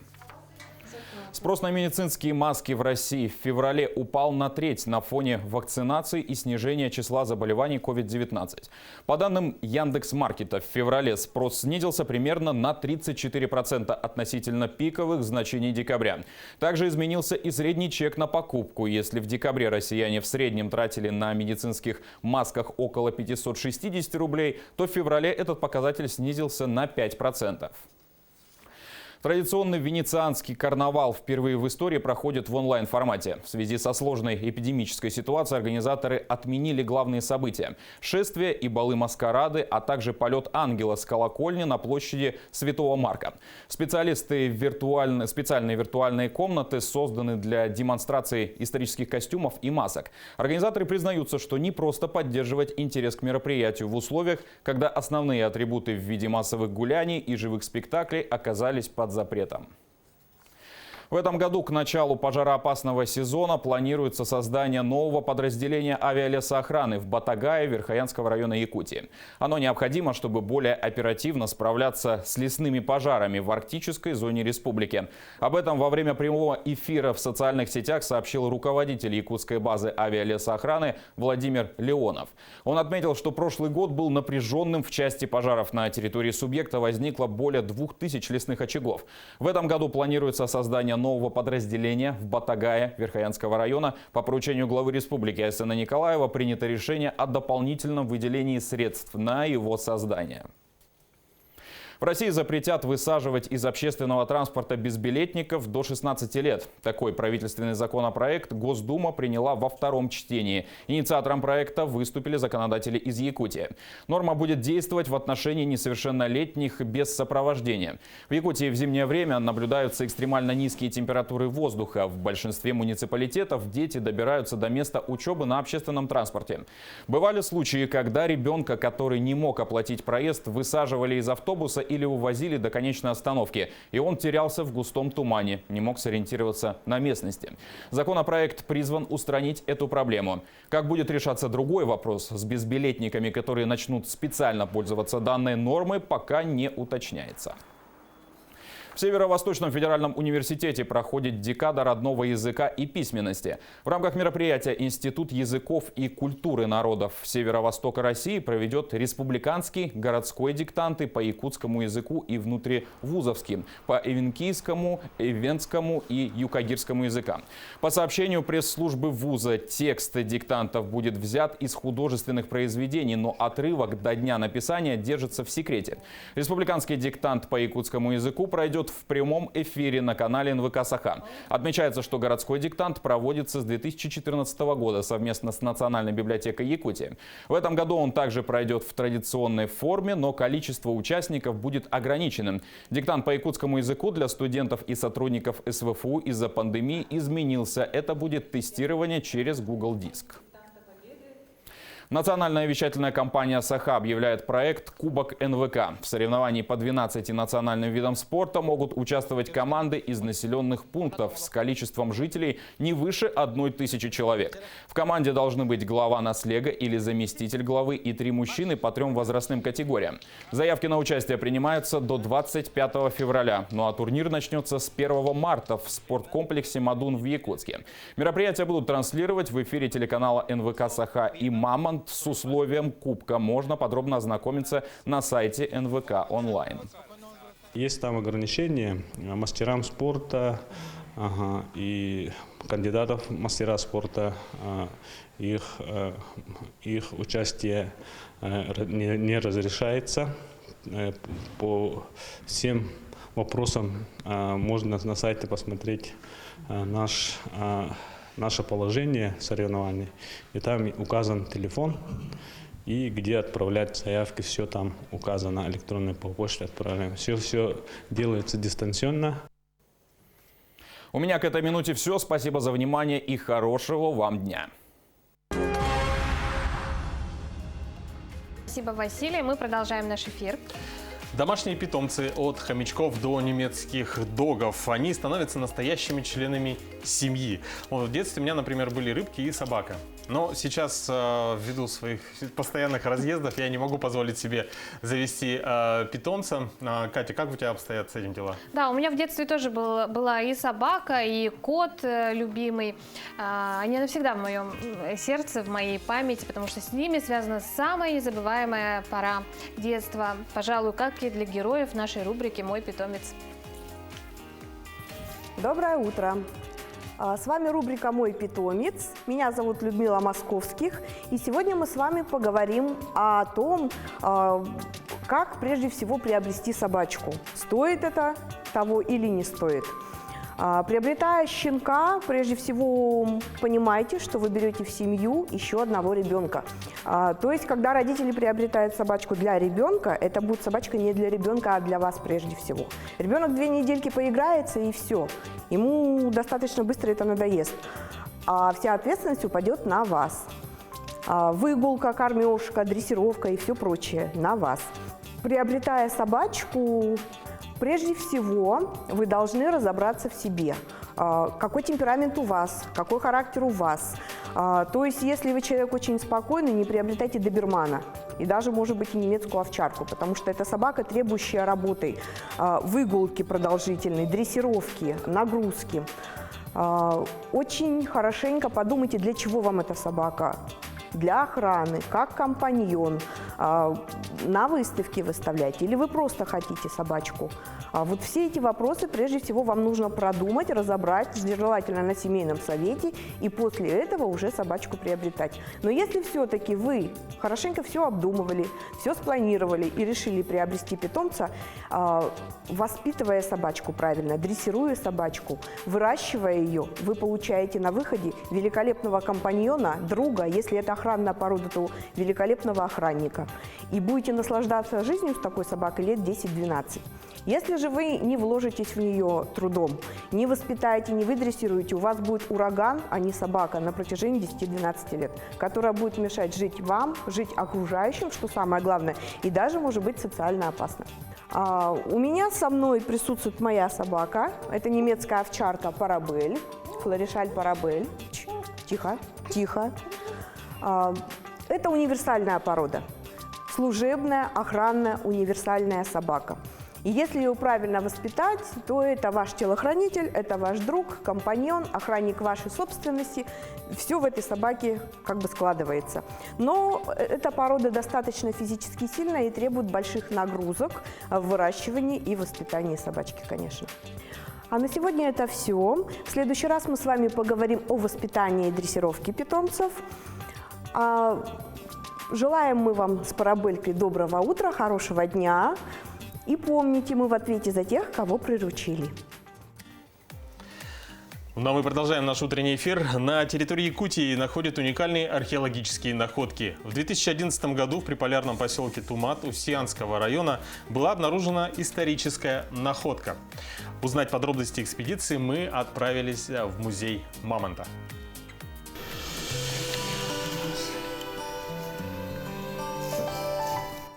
Спрос на медицинские маски в России в феврале упал на треть на фоне вакцинации и снижения числа заболеваний COVID-19. По данным Яндекс.Маркета, в феврале спрос снизился примерно на 34% относительно пиковых значений декабря. Также изменился и средний чек на покупку. Если в декабре россияне в среднем тратили на медицинских масках около 560 рублей, то в феврале этот показатель снизился на 5%. Традиционный венецианский карнавал впервые в истории проходит в онлайн-формате. В связи со сложной эпидемической ситуацией организаторы отменили главные события – шествия и балы-маскарады, а также полет ангела с колокольни на площади Святого Марка. Специальные виртуальные комнаты созданы для демонстрации исторических костюмов и масок. Организаторы признаются, что не просто поддерживать интерес к мероприятию в условиях, когда основные атрибуты в виде массовых гуляний и живых спектаклей оказались под запретом. В этом году к началу пожароопасного сезона планируется создание нового подразделения авиалесоохраны в Батагае Верхоянского района Якутии. Оно необходимо, чтобы более оперативно справляться с лесными пожарами в арктической зоне республики. Об этом во время прямого эфира в социальных сетях сообщил руководитель якутской базы авиалесоохраны Владимир Леонов. Он отметил, что прошлый год был напряженным в части пожаров. На территории субъекта возникло более 2000 лесных очагов. В этом году планируется создание нового подразделения в Батагае Верхоянского района. По поручению главы республики Айсена Николаева принято решение о дополнительном выделении средств на его создание. В России запретят высаживать из общественного транспорта безбилетников до 16 лет. Такой правительственный законопроект Госдума приняла во втором чтении. Инициатором проекта выступили законодатели из Якутии. Норма будет действовать в отношении несовершеннолетних без сопровождения. В Якутии в зимнее время наблюдаются экстремально низкие температуры воздуха. В большинстве муниципалитетов дети добираются до места учебы на общественном транспорте. Бывали случаи, когда ребенка, который не мог оплатить проезд, высаживали из автобуса или увозили до конечной остановки, и он терялся в густом тумане, не мог сориентироваться на местности. Законопроект призван устранить эту проблему. Как будет решаться другой вопрос с безбилетниками, которые начнут специально пользоваться данной нормой, пока не уточняется. В Северо-Восточном федеральном университете проходит декада родного языка и письменности. В рамках мероприятия Институт языков и культуры народов Северо-Востока России проведет республиканский, городской диктанты по якутскому языку и внутривузовским, по эвенкийскому, эвенскому и юкагирскому языкам. По сообщению пресс-службы вуза, текст диктантов будет взят из художественных произведений, но отрывок до дня написания держится в секрете. Республиканский диктант по якутскому языку пройдет в прямом эфире на канале НВК «Саха». Отмечается, что городской диктант проводится с 2014 года совместно с Национальной библиотекой Якутии. В этом году он также пройдет в традиционной форме, но количество участников будет ограниченным. Диктант по якутскому языку для студентов и сотрудников СВФУ из-за пандемии изменился. Это будет тестирование через Google Диск. Национальная вещательная компания «Саха» объявляет проект «Кубок НВК». В соревновании по 12 национальным видам спорта могут участвовать команды из населенных пунктов с количеством жителей не выше 1000 человек. В команде должны быть глава наслега или заместитель главы и 3 мужчины по 3 возрастным категориям. Заявки на участие принимаются до 25 февраля. Ну а турнир начнется с 1 марта в спорткомплексе «Мадун» в Якутске. Мероприятия будут транслировать в эфире телеканала НВК «Саха» и «Мамонт». С условием кубка можно подробно ознакомиться на сайте НВК онлайн. Есть там ограничения мастерам спорта и кандидатов в мастера спорта. Их участие не разрешается. По всем вопросам можно на сайте посмотреть наше положение соревнований, и там указан телефон, и где отправлять заявки, все там указано, электронной почтой отправляем. Все делается дистанционно. У меня к этой минуте все. Спасибо за внимание и хорошего вам дня. Спасибо, Василий. Мы продолжаем наш эфир. Домашние питомцы от хомячков до немецких догов. Они становятся настоящими членами семьи. Вот в детстве у меня, например, были рыбки и собака. Но сейчас, ввиду своих постоянных разъездов, я не могу позволить себе завести питомца. Катя, как у тебя обстоят с этим дела? Да, у меня в детстве тоже была и собака, и кот любимый. Они навсегда в моем сердце, в моей памяти, потому что с ними связана самая незабываемая пора детства. Пожалуй, как и для героев нашей рубрики «Мой питомец». Доброе утро! С вами рубрика «Мой питомец». Меня зовут Людмила Московских. И сегодня мы с вами поговорим о том, как прежде всего приобрести собачку. Стоит это того или не стоит. Приобретая щенка, прежде всего понимайте, что вы берете в семью еще одного ребенка. То есть, когда родители приобретают собачку для ребенка, это будет собачка не для ребенка, а для вас прежде всего. Ребенок 2 недельки поиграется и все. Ему достаточно быстро это надоест. А вся ответственность упадет на вас. Выгулка, кормежка, дрессировка и все прочее на вас. Приобретая собачку, прежде всего, вы должны разобраться в себе. Какой темперамент у вас, какой характер у вас. То есть, если вы человек очень спокойный, не приобретайте добермана. И даже, может быть, и немецкую овчарку, потому что это собака, требующая работы, выгулки продолжительной, дрессировки, нагрузки. Очень хорошенько подумайте, для чего вам эта собака. Для охраны, как компаньон, на выставке выставлять, или вы просто хотите собачку. Вот все эти вопросы, прежде всего, вам нужно продумать, разобрать, желательно на семейном совете, и после этого уже собачку приобретать. Но если все-таки вы хорошенько все обдумывали, все спланировали и решили приобрести питомца, воспитывая собачку правильно, дрессируя собачку, выращивая ее, вы получаете на выходе великолепного компаньона, друга, если это охранная порода, то великолепного охранника. И будете наслаждаться жизнью с такой собакой лет 10-12. Если же вы не вложитесь в нее трудом, не воспитаете, не выдрессируете, у вас будет ураган, а не собака на протяжении 10-12 лет, которая будет мешать жить вам, жить окружающим, что самое главное, и даже может быть социально опасно. У меня со мной присутствует моя собака. Это немецкая овчарка Парабель, Флоришаль Парабель. Тихо, тихо. Это универсальная порода. Служебная, охранная, универсальная собака. И если ее правильно воспитать, то это ваш телохранитель, это ваш друг, компаньон, охранник вашей собственности. Все в этой собаке как бы складывается. Но эта порода достаточно физически сильная и требует больших нагрузок в выращивании и воспитании собачки, конечно. А на сегодня это все. В следующий раз мы с вами поговорим о воспитании и дрессировке питомцев. Желаем мы вам с Парабелькой доброго утра, хорошего дня. И помните, мы в ответе за тех, кого приручили. Ну а мы продолжаем наш утренний эфир. На территории Якутии находят уникальные археологические находки. В 2011 году в приполярном поселке Тумат Устьянского района была обнаружена историческая находка. Узнать подробности экспедиции мы отправились в музей Мамонта.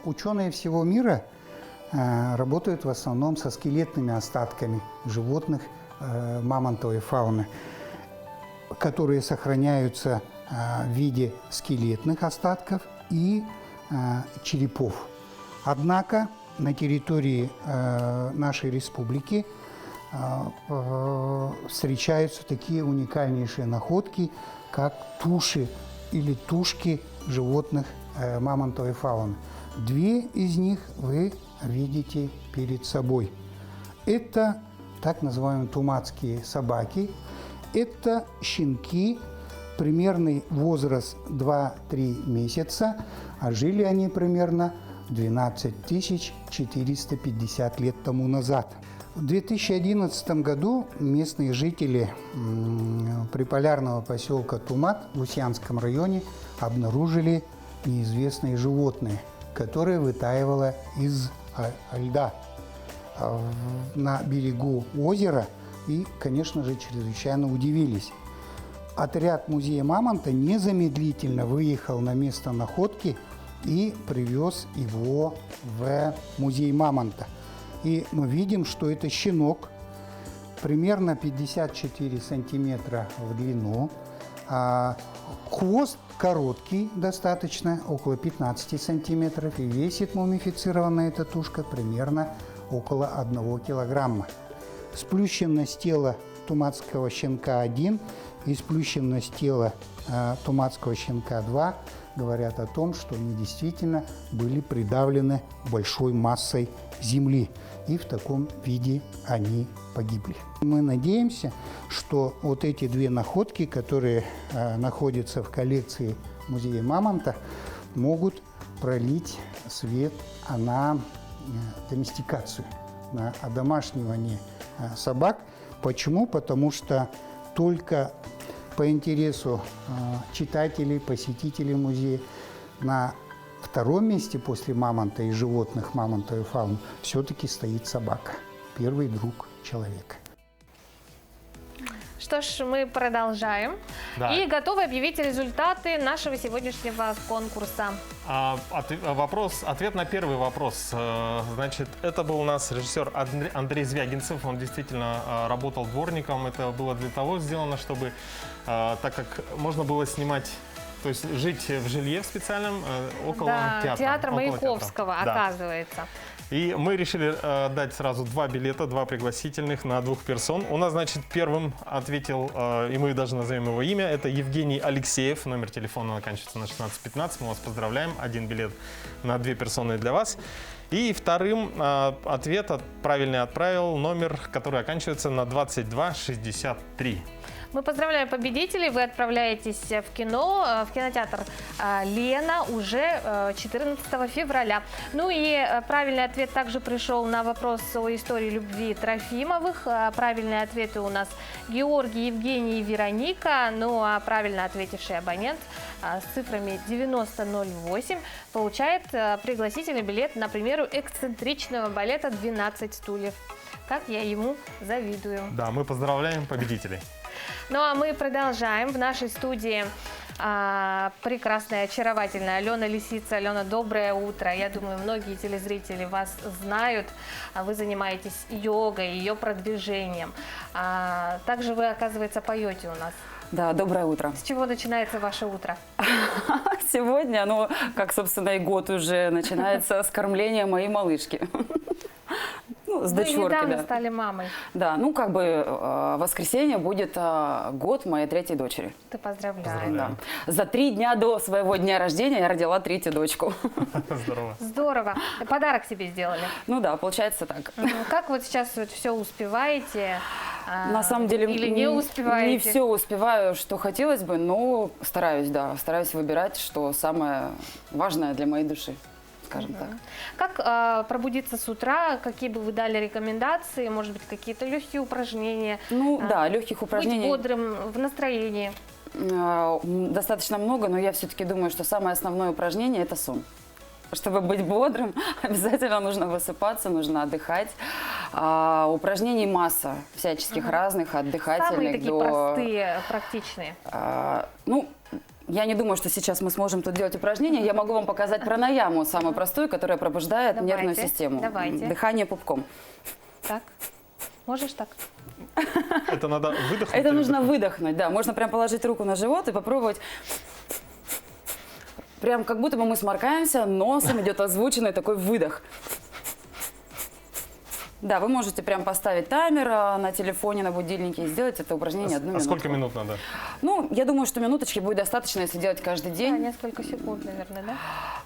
Ученые всего мира работают в основном со скелетными остатками животных мамонтовой фауны, которые сохраняются в виде скелетных остатков и черепов. Однако на территории нашей республики встречаются такие уникальнейшие находки, как туши или тушки животных мамонтовой фауны. 2 из них вы видите перед собой. Это так называемые туматские собаки. Это щенки, примерный возраст 2-3 месяца, а жили они примерно 12 450 лет тому назад. В 2011 году местные жители приполярного поселка Тумат в Устьянском районе обнаружили неизвестные животные, которое вытаивало из льда на берегу озера и, конечно же, чрезвычайно удивились. Отряд музея Мамонта незамедлительно выехал на место находки и привез его в музей Мамонта. И мы видим, что это щенок, примерно 54 сантиметра в длину, хвост короткий достаточно, около 15 сантиметров, и весит мумифицированная эта тушка примерно около 1 килограмма. Сплющенность тела туматского щенка 1 и сплющенность тела туматского щенка 2 говорят о том, что они действительно были придавлены большой массой земли, и в таком виде они погибли. Мы надеемся, что вот эти 2 находки, которые находятся в коллекции музея Мамонта, могут пролить свет на доместикацию на одомашнивание собак. Почему? Потому что только по интересу читателей, посетителей музея на втором месте после мамонта и животных, мамонта и фауны, все-таки стоит собака. Первый друг человека. Что ж, мы продолжаем. Да. И готовы объявить результаты нашего сегодняшнего конкурса. Ответ на первый вопрос. Значит, это был у нас режиссер Андрей Звягинцев. Он действительно работал дворником. Это было для того сделано, чтобы, так как можно было снимать, то есть жить в жилье в специальном около театра. Театр около Маяковского, театра. оказывается. И мы решили дать сразу 2 билета, 2 пригласительных на 2 персон. У нас, значит, первым ответил, и мы даже назовем его имя, это Евгений Алексеев. Номер телефона оканчивается на 1615. Мы вас поздравляем. 1 билет на 2 персоны для вас. И вторым ответ правильный отправил номер, который оканчивается на 2263. Мы поздравляем победителей. Вы отправляетесь в кино, в кинотеатр «Лена» уже 14 февраля. Ну и правильный ответ также пришел на вопрос о истории любви Трофимовых. Правильные ответы у нас Георгий, Евгений и Вероника. Ну а правильно ответивший абонент с цифрами 9008 получает пригласительный билет на премьеру эксцентричного балета «12 стульев». Как я ему завидую. Да, мы поздравляем победителей. Ну а мы продолжаем. В нашей студии прекрасная, очаровательная Алена Лисица. Алена, доброе утро. Я думаю, многие телезрители вас знают. Вы занимаетесь йогой, ее продвижением. Также вы, оказывается, поете у нас. Да, доброе утро. С чего начинается ваше утро? Сегодня, ну, как, собственно, и год уже начинается с кормления моей малышки. Ну, с дочуркой. Вы недавно да. стали мамой. Да, ну как бы в воскресенье будет год моей 3-й дочери. Ты поздравляю. Да. За 3 дня до своего дня рождения я родила 3-ю дочку. Здорово. Здорово. Подарок себе сделали. Ну да, получается так. Как вот сейчас вот все успеваете? На самом деле или не успеваете? Не все успеваю, что хотелось бы, но стараюсь, да, стараюсь выбирать, что самое важное для моей души. Скажем так. Как пробудиться с утра? Какие бы вы дали рекомендации? Может быть, какие-то легкие упражнения? Ну да, легких упражнений. Быть бодрым, в настроении. Достаточно много, но я все-таки думаю, что самое основное упражнение – это сон. Чтобы быть бодрым, обязательно нужно высыпаться, нужно отдыхать. Упражнений масса, всяческих разных, от дыхательных Самые такие до… простые, практичные. Ну, я не думаю, что сейчас мы сможем тут делать упражнения. Я могу вам показать пранаяму, самую простую, которая пробуждает нервную систему. Давайте. Дыхание пупком. Так. Можешь так? Это надо выдохнуть? Это нужно выдохнуть, да. Можно прям положить руку на живот и попробовать. Прям как будто бы мы сморкаемся, носом идет озвученный такой выдох. Да, вы можете прям поставить таймер на телефоне, на будильнике и сделать это упражнение 1 минуту. А сколько минут надо? Ну, я думаю, что минуточки будет достаточно, если делать каждый день. Да, несколько секунд, наверное,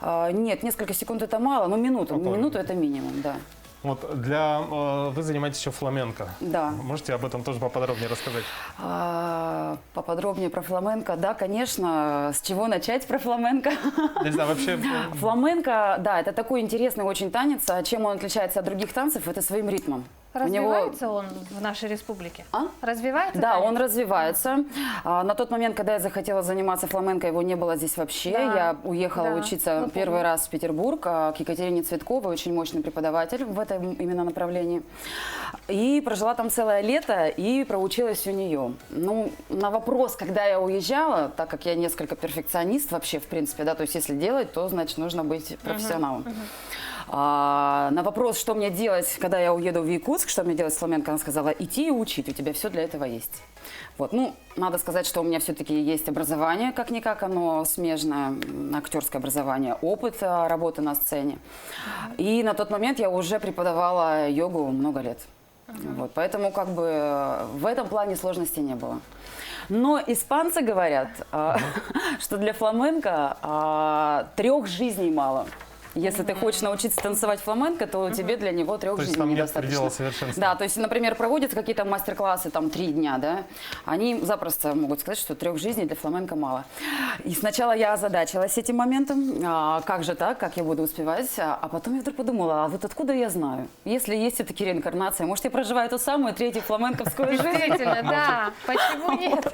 да? Нет, несколько секунд это мало, но минуту. Минуту это минимум, да. Вот вы занимаетесь еще фламенко. Да. Можете об этом тоже поподробнее рассказать? Поподробнее про фламенко, да, конечно. С чего начать про фламенко? Не знаю, вообще… Фламенко, да, это такой интересный очень танец. Чем он отличается от других танцев? Это своим ритмом. Развивается он в нашей республике? Развивается? Да, он развивается. На тот момент, когда я захотела заниматься фламенко, его не было здесь вообще. Да. Я уехала учиться первый раз в Петербург к Екатерине Цветковой, очень мощный преподаватель в этом именно направлении. И прожила там целое лето и проучилась у нее. Ну, на вопрос, когда я уезжала, так как я несколько перфекционист вообще, в принципе, да, то есть если делать, то, значит, нужно быть профессионалом. На вопрос, что мне делать, когда я уеду в Якутск, что мне делать с фламенко, она сказала: идти и учить, у тебя все для этого есть. Вот. Ну, надо сказать, что у меня все-таки есть образование, как-никак, оно смежное, актерское образование, опыт работы на сцене. И на тот момент я уже преподавала йогу много лет. Вот. Поэтому как бы в этом плане сложностей не было. Но испанцы говорят, что для фламенко 3 жизней мало. Если ты хочешь научиться танцевать фламенко, то тебе для него 3 То есть жизней там нет недостаточно. предела совершенства. Да, то есть, например, проводятся какие-то мастер-классы, там 3 дня, да, они запросто могут сказать, что 3 жизней для фламенко мало. И сначала я озадачилась этим моментом, как же так, как я буду успевать, а потом я вдруг подумала, а вот откуда я знаю? Если есть все-таки реинкарнация, может, я проживаю ту самую 3-ю фламенковскую жизнь? Действительно, да. Почему нет?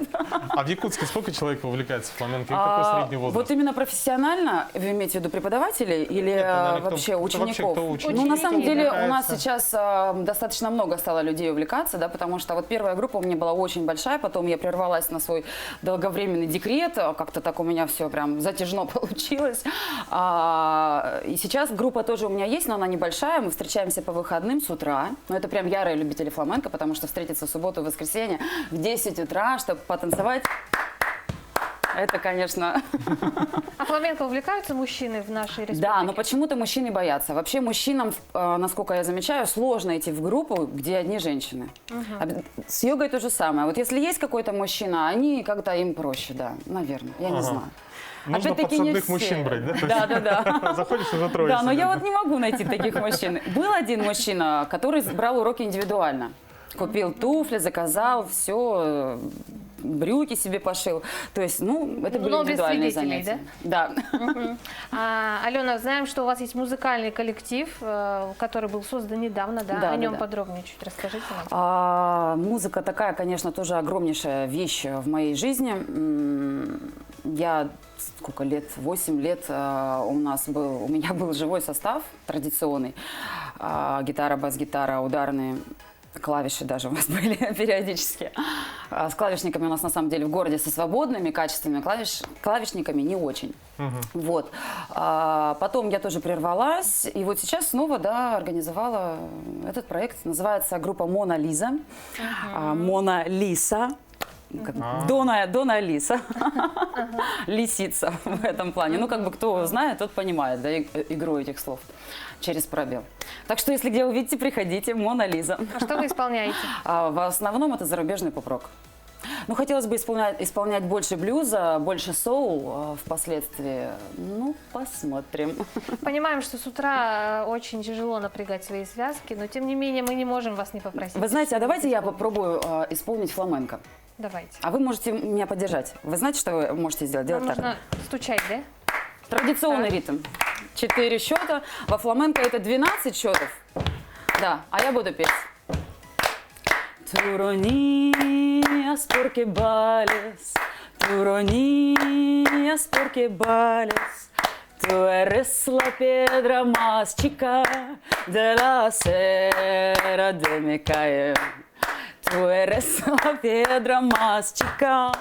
А в Якутске сколько человек увлекается фламенко и какой средний возраст? Вот именно профессионально, вы имеете в виду преподавателей или вообще учеников? Ну, на самом деле, у нас сейчас достаточно много стало людей увлекаться, да, потому что вот первая группа у меня была очень большая, потом я прервалась на свой долговременный декрет, как-то так у меня все прям затяжно получилось. И сейчас группа тоже у меня есть, но она небольшая, мы встречаемся по выходным с утра, но это прям ярые любители фламенко, потому что встретиться в субботу и воскресенье в 10 утра, чтобы потанцевать. Это, конечно... А фламенко увлекаются мужчины в нашей республике? Да, но почему-то мужчины боятся. Вообще мужчинам, насколько я замечаю, сложно идти в группу, где одни женщины. С йогой то же самое. Вот если есть какой-то мужчина, они как-то им проще, да, наверное, я не знаю. Нужно подсадных мужчин брать, да? Да. Заходишь, уже 3 Да, но я сидят. вот не могу найти таких мужчин. Был один мужчина, который брал уроки индивидуально. Купил туфли, заказал, все, брюки себе пошил. То есть, ну, это были индивидуальные занятия. Да. Алена, знаем, что у вас есть музыкальный коллектив, который был создан недавно, да? Да, О нем да. подробнее чуть расскажите нам. Музыка такая, конечно, тоже огромнейшая вещь в моей жизни. Я сколько лет, 8 лет у меня был живой состав традиционный. Гитара, бас-гитара, ударные. Клавиши даже у нас были периодически. С клавишниками у нас на самом деле в городе со свободными, качественными клавишниками не очень. Вот. Потом я тоже прервалась, и вот сейчас снова, да, организовала этот проект. Называется группа «Мона Лиза». «Мона Лиса». Дона Лиса. Лисица в этом плане. Ну, как бы кто знает, тот понимает, да, игру этих слов через пробел. Так что, если где увидите, приходите, Мона Лиза. А что вы исполняете? В основном это зарубежный поп-рок. Ну, хотелось бы исполнять больше блюза, больше соул впоследствии. Ну, посмотрим. Понимаем, что с утра очень тяжело напрягать свои связки, но тем не менее мы не можем вас не попросить. Вы знаете, а давайте я попробую исполнить фламенко. Давайте. А вы можете меня поддержать. Вы знаете, что вы можете сделать? Нам Делать нужно стучать, да? Традиционный ритм. 4 счета. Во фламенко это 12 счетов. Да, а я буду петь. Turonías porque vales, turonías porque vales. Tú eres la piedra más chica de la acera de mi calle. Tú eres la piedra más chica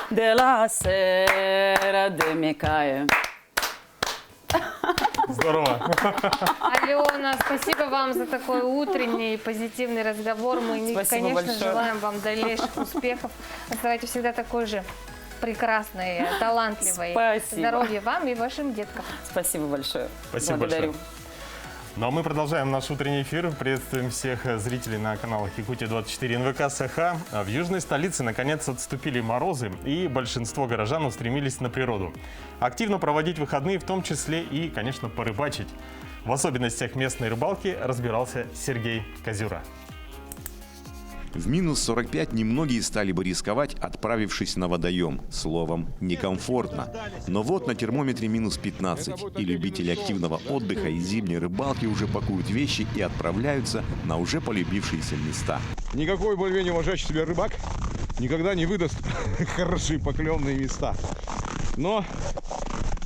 de la acera de mi calle. Здорово. Алена, спасибо вам за такой утренний и позитивный разговор. Мы, Спасибо конечно, большое. желаем вам дальнейших успехов. Оставайтесь всегда такой же прекрасной, талантливой. Спасибо. Здоровья вам и вашим деткам. Спасибо большое. Спасибо Благодарю. большое. Ну а мы продолжаем наш утренний эфир. Приветствуем всех зрителей на каналах Якутия-24 НВК СХ. В южной столице наконец отступили морозы, и большинство горожан устремились на природу. Активно проводить выходные, в том числе и, конечно, порыбачить. В особенностях местной рыбалки разбирался Сергей Козюра. В минус 45 немногие стали бы рисковать, отправившись на водоем. Словом, некомфортно. Но вот на термометре минус 15. И любители активного отдыха и зимней рыбалки уже пакуют вещи и отправляются на уже полюбившиеся места. Никакой более-менее уважающий себя рыбак никогда не выдаст хорошие поклевные места. Но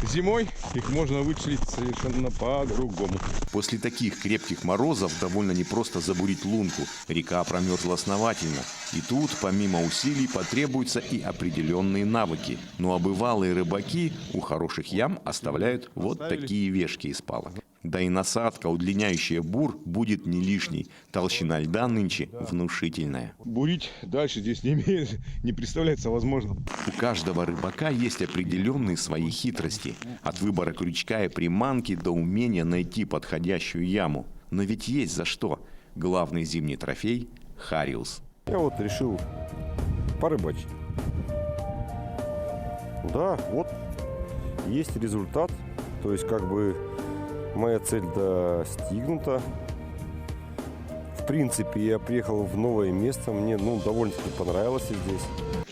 зимой их можно вычислить совершенно по-другому. После таких крепких морозов довольно непросто забурить лунку. Река промерзла основательно. И тут, помимо усилий, потребуются и определенные навыки. Ну а бывалые рыбаки у хороших ям оставляют вот такие вешки из палок. Да и насадка, удлиняющая бур, будет не лишней. Толщина льда нынче внушительная. Бурить дальше здесь не представляется возможным. У каждого рыбака есть определенные свои хитрости. От выбора крючка и приманки до умения найти подходящую яму. Но ведь есть за что. Главный зимний трофей – хариус. Я вот решил порыбачить. Да, вот есть результат. То есть как бы Моя цель достигнута. В принципе, я приехал в новое место, мне довольно-таки понравилось здесь.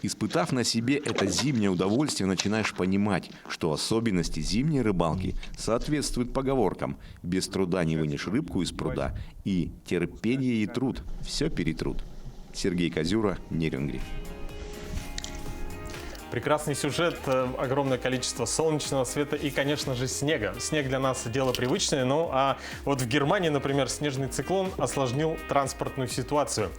Испытав на себе это зимнее удовольствие, начинаешь понимать, что особенности зимней рыбалки соответствуют поговоркам «без труда не вынешь рыбку из пруда» и «терпение и труд все перетрут». Сергей Козюра, Нерюнгри. Прекрасный сюжет, огромное количество солнечного света и, конечно же, снега. Снег для нас дело привычное, а вот в Германии, например, снежный циклон осложнил транспортную ситуацию.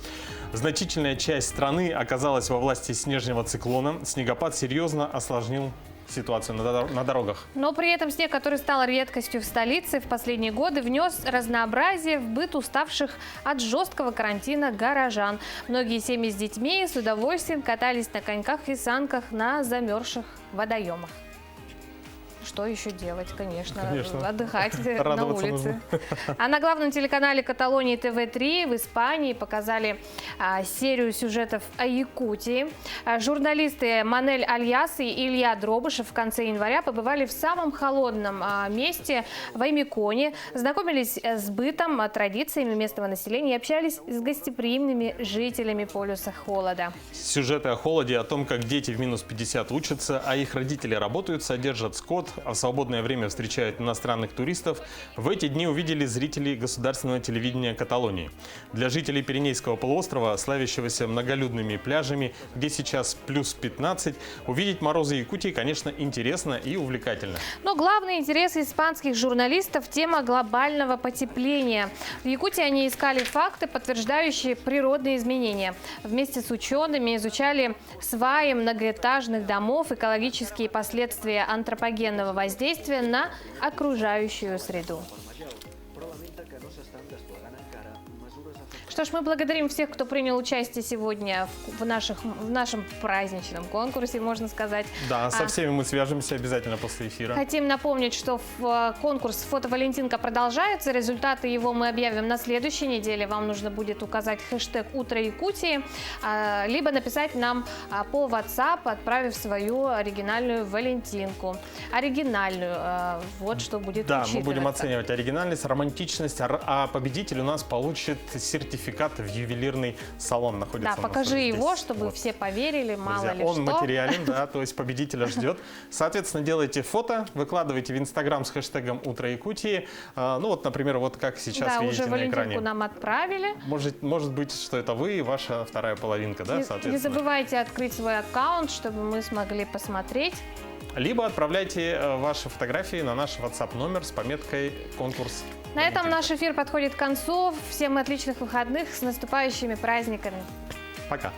Значительная часть страны оказалась во власти снежного циклона. Снегопад серьезно осложнил ситуацию на дорогах. Но при этом снег, который стал редкостью в столице в последние годы, внес разнообразие в быт уставших от жесткого карантина горожан. Многие семьи с детьми с удовольствием катались на коньках и санках на замерзших водоемах. Что еще делать? Конечно, отдыхать на улице. А на главном телеканале Каталонии ТВ3 в Испании показали серию сюжетов о Якутии. Журналисты Манель Альяс и Илья Дробышев в конце января побывали в самом холодном месте в Аймеконе, знакомились с бытом, традициями местного населения и общались с гостеприимными жителями полюса холода. Сюжеты о холоде, о том, как дети в минус 50 учатся, а их родители работают, содержат скот, а в свободное время встречают иностранных туристов, в эти дни увидели зрители государственного телевидения Каталонии. Для жителей Пиренейского полуострова, славящегося многолюдными пляжами, где сейчас плюс 15, увидеть морозы Якутии, конечно, интересно и увлекательно. Но главный интерес испанских журналистов – тема глобального потепления. В Якутии они искали факты, подтверждающие природные изменения. Вместе с учеными изучали сваи многоэтажных домов, экологические последствия антропогенного воздействия на окружающую среду. Что ж, мы благодарим всех, кто принял участие сегодня в нашем праздничном конкурсе, можно сказать. Да, со всеми мы свяжемся обязательно после эфира. Хотим напомнить, что конкурс «Фото-Валентинка» продолжается. Результаты его мы объявим на следующей неделе. Вам нужно будет указать хэштег «Утро Якутии», либо написать нам по WhatsApp, отправив свою оригинальную Валентинку. Оригинальную. Вот что будет учитываться. Да, мы будем оценивать оригинальность, романтичность, а победитель у нас получит сертификат в ювелирный салон. Находится да, покажи его, чтобы все поверили, мало ли что. Он материален, да, то есть победителя ждет. Соответственно, делайте фото, выкладывайте в Инстаграм с хэштегом «Утро Якутии». Ну вот, например, вот как сейчас видите на экране. Да, уже Валентинку нам отправили. Может быть, что это вы и ваша вторая половинка, да, соответственно. Не забывайте открыть свой аккаунт, чтобы мы смогли посмотреть. Либо отправляйте ваши фотографии на наш WhatsApp номер с пометкой «Конкурс». На этом наш эфир подходит к концу. Всем отличных выходных, с наступающими праздниками. Пока.